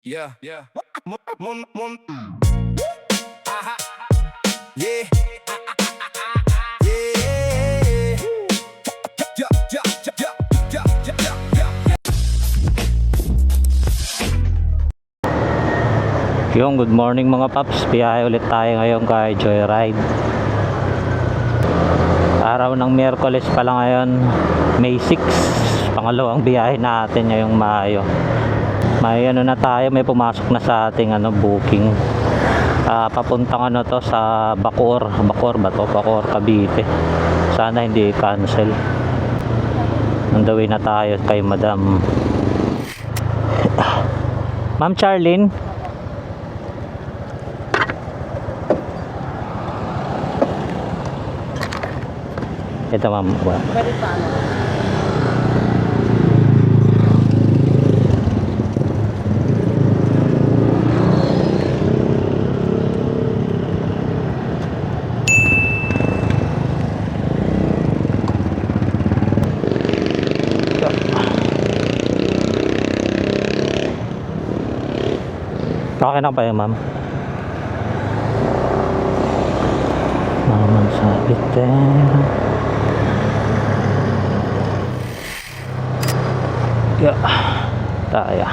Yeah, yeah. Aha. Yeah. Yeah. Yeah, yeah, yeah, yeah, yeah, yeah, yeah. Yung good morning mga paps, biyahe ulit tayo ngayon kay Joyride. Araw ng Miyerkules pala ngayon, May 6, pangalawang biyahe natin ngayong Mayo. May ano na tayo, may pumasok na sa ating booking. Papuntang to sa Bacoor ba to? Bacoor, Cavite. Sana hindi cancel. On the way na tayo kay Madam. Ma'am Charlene, ito ma'am. Pwede pa ano? Okay na pa yun ma'am. Naman sa bitin. Yeah. Tayo.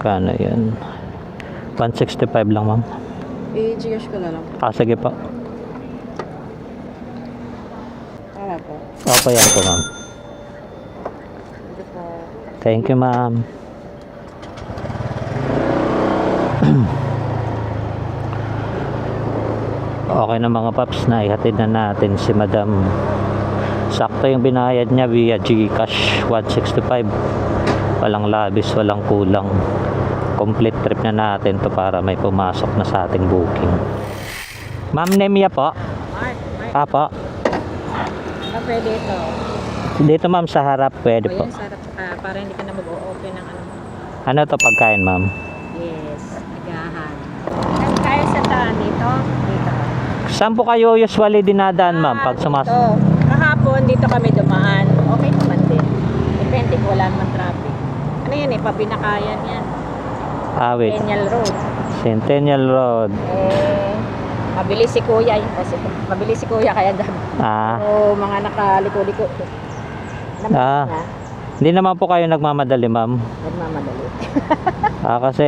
Kano yan? 165 lang ma'am. I-GS ko na lang. Sige po. Tama po. Okay yan po ma'am. Ito po. Thank you ma'am. Okay na mga paps, na ihatid na natin si Madam. Sakto yung binayad niya via GCash, 165. Walang labis, walang kulang. Complete trip na natin to para may pumasok na sa ating booking. Ma'am Nemia po. Mark. Po. Pwede ito. Dito ma'am sa harap pwede O po. yan, sarap. Para hindi ka na mag-o-open ng ano. Ano to pagkain ma'am? Yes. Agahan. Saan kayo sa taan? Dito? Dito. Saan po kayo usually dinadaan ma'am pag Dito. Kahapon, dito kami dumaan. Okay naman din. Depende kung wala naman traffic. Ano yan Pabinakayan yan. Wait. Centennial Road. Centennial Road. Mabilis si Kuya yun kasi. Mabilis si Kuya kaya dami. O mga nakaliko-liko. Ah. Hindi naman po kayo nagmamadali ma'am. Nagmamadali. Kasi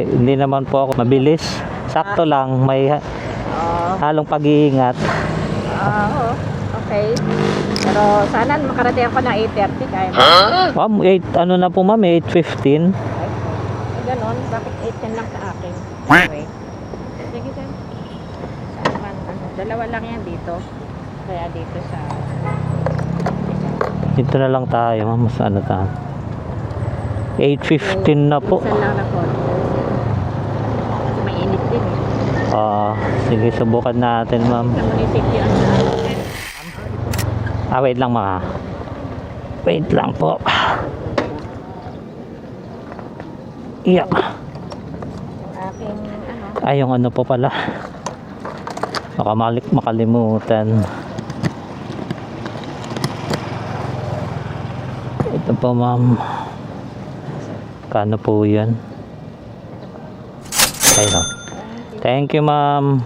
hindi naman po ako mabilis. Sakto lang, may halong pag-iingat. Oo. Okay. Pero sana makarating ako na 8:30 kaya. Ma'am, 8 ano na po ma'am, 8:15. Ganon, bakit 8:10 lang sa akin? Anyway. Sige din. Saan man, dalawa lang yan dito. Kaya dito sa Dito na lang tayo ma'am, mas ano tayo. 8:15 na po. Isa lang na po. Kasi mainit din Sige, subukan natin ma'am. Sa munisipyo ang Wait lang mga. Wait lang po. Yeah. yung aking Ay, yung ano po pala. Makalimutan. Ito po ma'am. Kano po yan? Ayun. Thank you ma'am.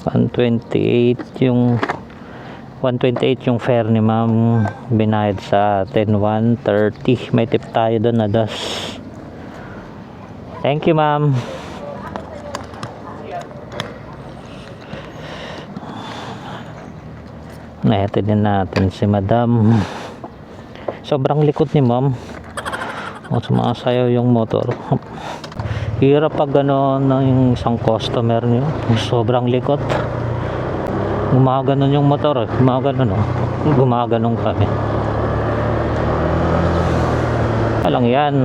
128 yung 128 yung fare ni ma'am. Binayad sa atin 130. May tip tayo doon na das. Thank you ma'am. Nahatid din natin si Madam. Sobrang likot ni ma'am. Sumasayaw yung motor. Hirap pag gano'n yung isang customer niyo. Sobrang likot. Gumaganon yung motor. Gumaganon kami. Walang yan.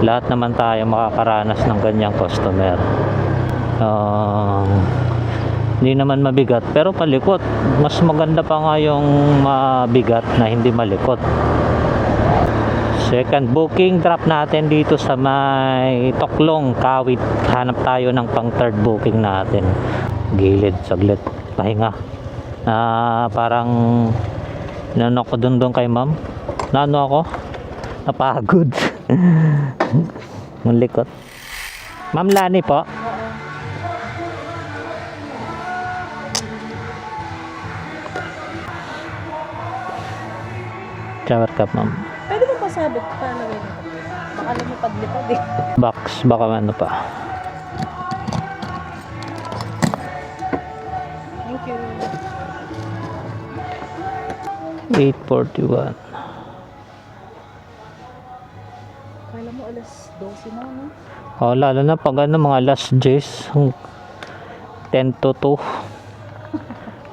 Lahat naman tayo makakaranas ng ganyang customer. Hindi naman mabigat pero palikot. Mas maganda pa nga yung mabigat na hindi malikot. Second booking, drop natin dito sa may Toklong, Kawit. Hanap tayo ng pang third booking natin. gilid saglit pahinga. Parang nano ko dun kay ma'am. Nano ako? Napagod. Ang likot. Ma'am Lani po. Shower cup ma'am. Pwede mo pasabit paano ganyan? Baka lumipad-lipad eh. Box baka ano pa. Thank you. 8:41. Kala mo alas 12 na, no? Oh, lalo na pag ano, mga last days 10 to 2.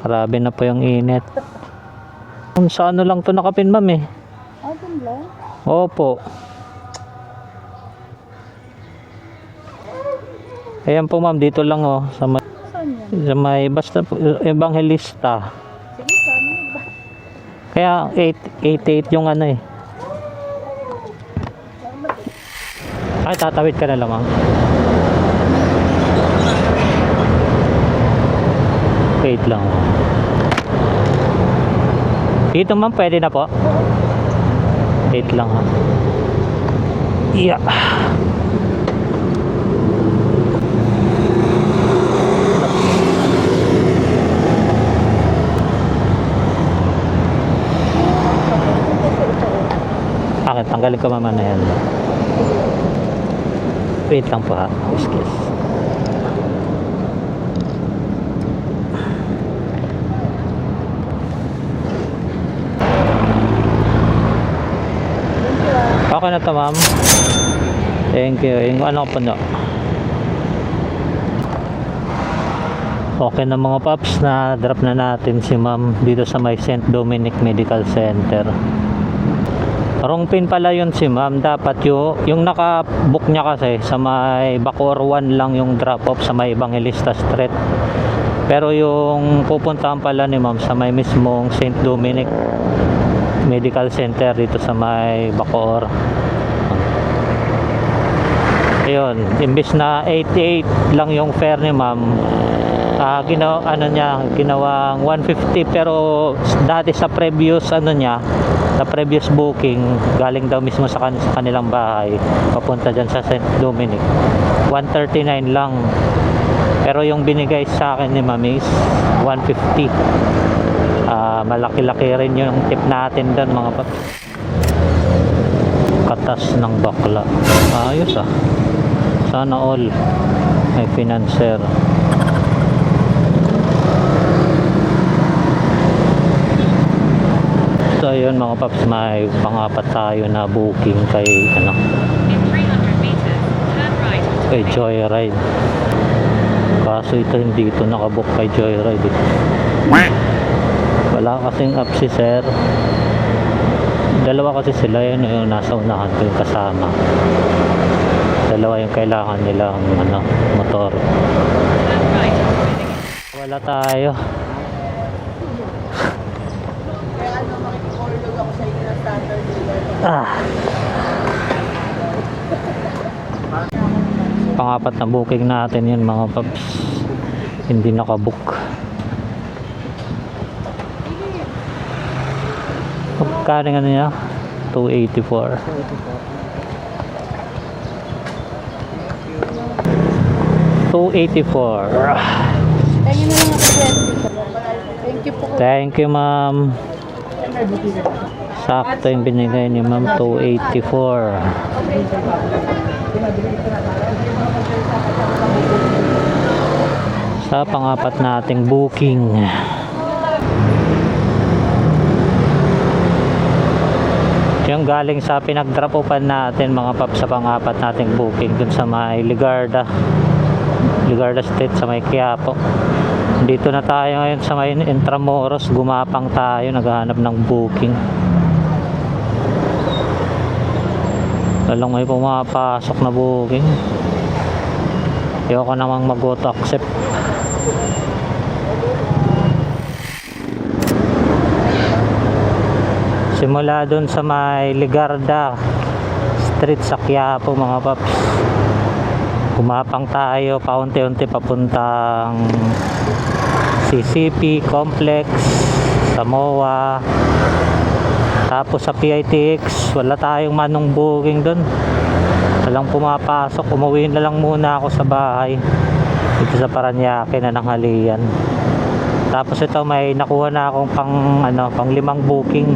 Grabe na po yung init. Sa ano lang to nakapin ma'am eh. Ah, dun lang? Opo. Ayan po ma'am, dito lang oh. Saan yan? Sa may basta po, Evangelista. Sige, paano ba? Kaya 888 yung ano eh. Ay, tatawid ka na lang ma'am. Wait lang. Dito ma'am, pwede na po. Wait lang ha. Yeah. Bakit? Tanggalin ko mama na yan. Wait lang po ha. Excuse. Okay na to ma'am. Thank you. Yung ano po no. Okay na mga paps, na drop na natin si ma'am dito sa may St. Dominic Medical Center. Wrong pin pala yun si ma'am. Dapat yung naka-book niya kasi sa may Bacoor 1 lang yung drop off sa may Evangelista Street. Pero yung pupuntahan pala ni ma'am sa may mismong St. Dominic Medical Center dito sa may Bacoor. Ayun, imbis na 88 lang yung fare ni ma'am, ginawang 150, pero dati sa previous sa previous booking, galing daw mismo sa kanilang bahay papunta dyan sa St. Dominic, 139 lang. Pero yung binigay sa akin ni ma'am is 150. Malaki-laki rin yung tip natin doon mga pat. Katas ng bakla. Ayos ah. Sana all may financer. So yun mga paps, may pangapat tayo na booking kay kay Joyride. Kaso ito hindi ito nakabook kay Joyride eh. Wala kasing app si sir. Dalawa kasi sila, yun yung nasa unahan ko yung kasama. Dalawa yung kailangan nilang motor. Wala tayo. Pangapat na booking natin yun mga paps. Hindi nakabook. Magkano ano niya? 284. 284. Tingin na lang ako. Thank you po. Thank you ma'am. Sakto yung binigay ni ma'am, 284. Sa pangapat nating booking. Yung galing sa pinag-drop off-an natin mga paps, sa pangapat nating booking dun sa may Ligarda Street sa may Quiapo. Dito na tayo ngayon sa may Intramuros, gumapang tayo, naghahanap ng booking. Lalong may pumapasok na booking. Ayoko namang mag-auto accept. Simula dun sa may Ligarda Street sa Quiapo mga paps. Gumapang tayo paunti-unti papuntang CCP Complex, Samoa. Tapos sa PITX, wala tayong manong booking doon. Walang pumapasok. Umuwi na lang muna ako sa bahay dito sa Paranaque na nanghalian. Tapos ito may nakuha na akong pang 5 booking.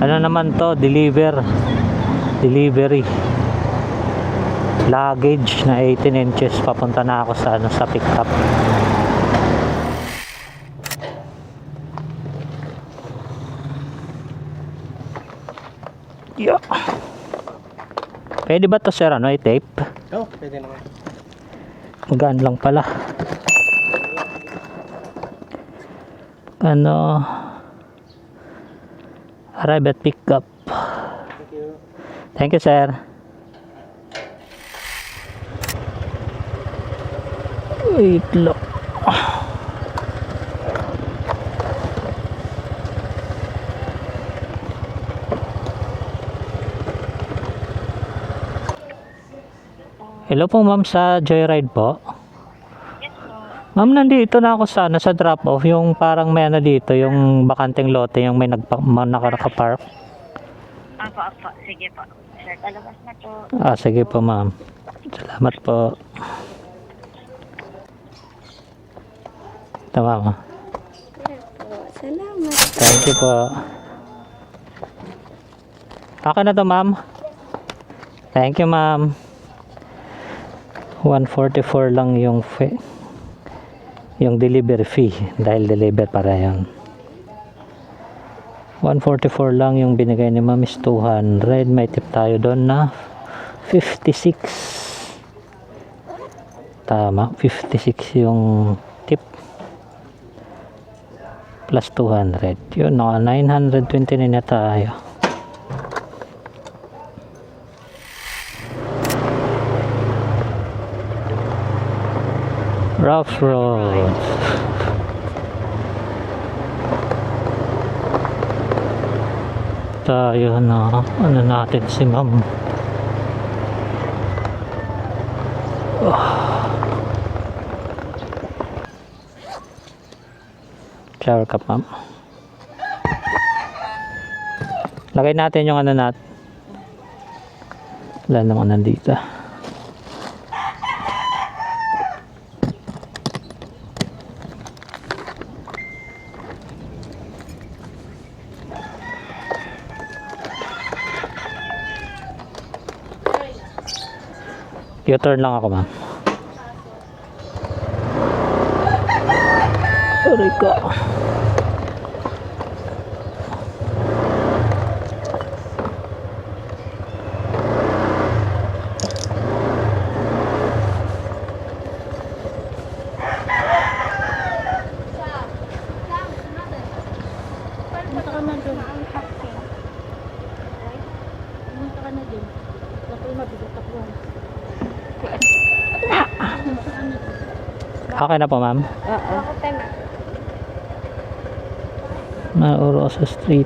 Ano naman to? Delivery. Luggage na 18 inches. Papunta na ako sa pick up. Yeah. Pwede ba to sir i-tape? Oo, pwede naman. Magaan lang pala. Arrive at pick up. Thank you. Thank you sir. Wait lang. Hello po ma'am, sa Joyride po. Ma'am, nandito na ako sa drop off, yung parang may dito, yung bakanteng lote, yung may naka-park. Apo. Sige po. Sir, palabas na po. Sige po ma'am. Salamat po. Tama ma'am. Salamat. Thank you po. Okay na to ma'am. Thank you ma'am. 144 lang yung yung delivery fee dahil deliver para yan. 144 lang yung binigay ni ma'am is 200. May tip tayo doon na 56. Tama, 56 yung tip plus 200. Yun, 929 na tayo. Rough road. Tayo na natin si ma'am. Shower cup ma'am. Lagay natin yung natin. Wala naman nandito. U-turn lang ako ma'am. Aray ko. Okay na po ma'am. Oo. Maorosa Street.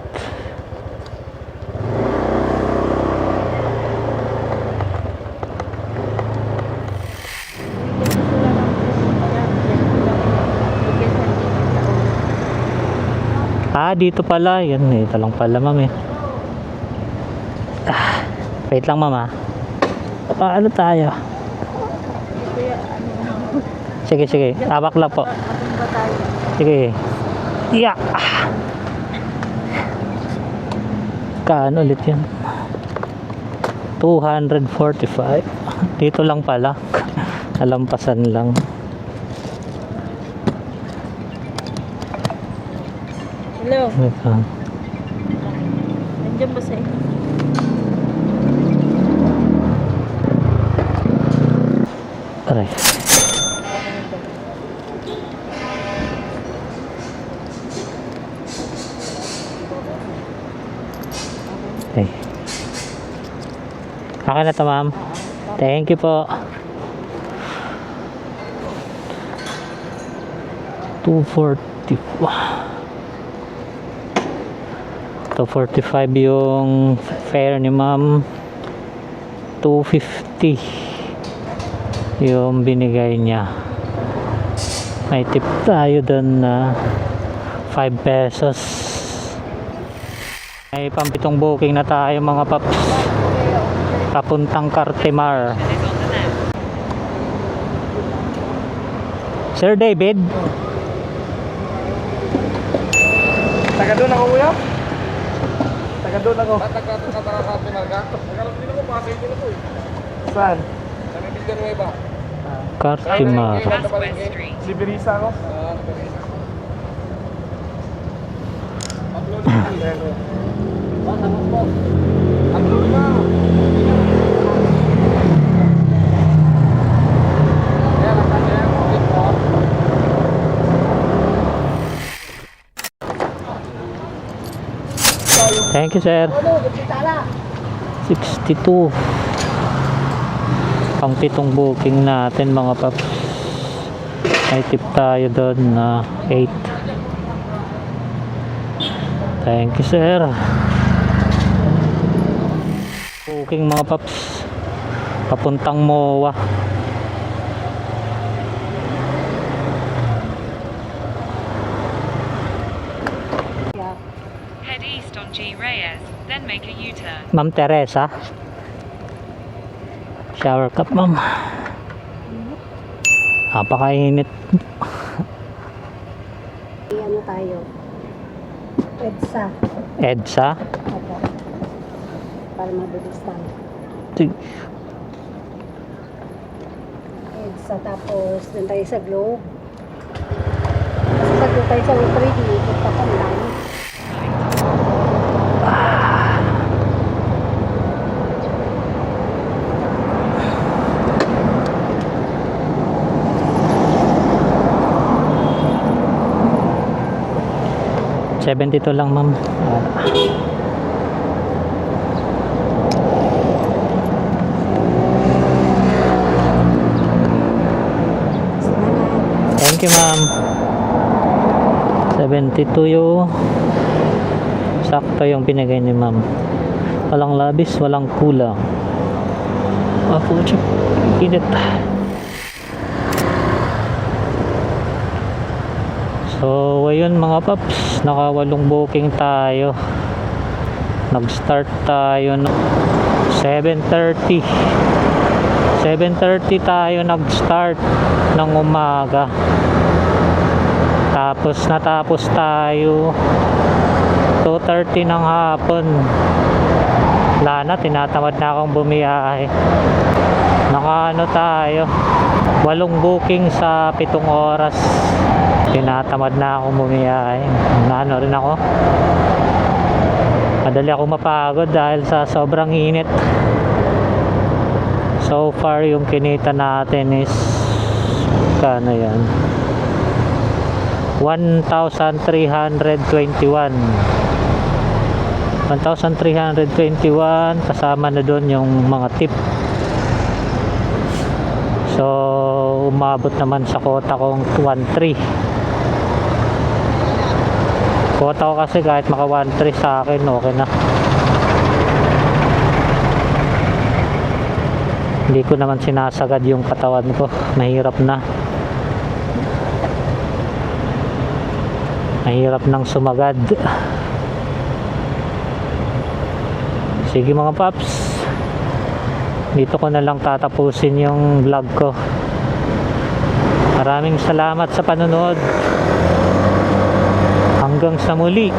Dito pala. Yan, dito lang pala ma'am eh. Wait lang ma'am. Ano tayo? Sige. Tabak lang po. Sige. Yeah. Kaano ulit yan? 245. Dito lang pala. Nalampasan lang. Hello. Ito. Nandiyan ba sa inyo? Aray. Okay. Okay na to ma'am. Thank you po. 245 yung fare ni ma'am. 250 yung binigay niya. May tip tayo doon na 5 pesos. May pampitong booking na tayo mga paps. Papuntang Cartimar. Sir David? Taga doon ako, kuya? Taga doon ako. Taga-Cartimar ka? Taga-Cartimar ako, pasay din ako eh. Saan? Taga Villanueva. Cartimar. Si Berisa ako. Upload na. Upload na. Thank you, sir. 62. Pang pitong booking natin mga paps. May tip tayo doon na 8. Thank you, sir. Booking mga paps. Papuntang MOA. Head east on G. Reyes, then make a U-turn. Ma'am Teresa. Shower cup, ma'am. Napakainit. Ano tayo? EDSA. EDSA. Opo. Para mabilis lang. EDSA tapos dun tayo sa Globe. Kasi pag dun tayo sa Wilfrid, ikot pa kami lang. $72 lang, ma'am. Thank you, ma'am. 72 yung sakto yung binigay ni ma'am. Walang labis, walang kulang. Ako, check. Init. So, ayun mga paps, nakawalong booking tayo. Nag-start tayo no 7:30. 7:30 tayo nag-start ng umaga. Tapos natapos tayo 2:30 ng hapon. Wala na, tinatamad na akong bumiyahe. Nakaano tayo 8 booking sa 7 oras. Tinatamad na akong bumiyahe. Naano rin ako. Madali ako mapagod dahil sa sobrang init. So far yung kinita natin is kano yan, 1,321 kasama na doon yung mga tip. So umabot naman sa quota kong 1,300. Quota ko kasi kahit maka 1,300 sa akin okay na. Hindi ko naman sinasagad yung katawan ko, mahirap na. Mahirap nang sumagad. Sige mga paps, dito ko na lang tatapusin yung vlog ko. Maraming salamat sa panonood. Hanggang sa muli.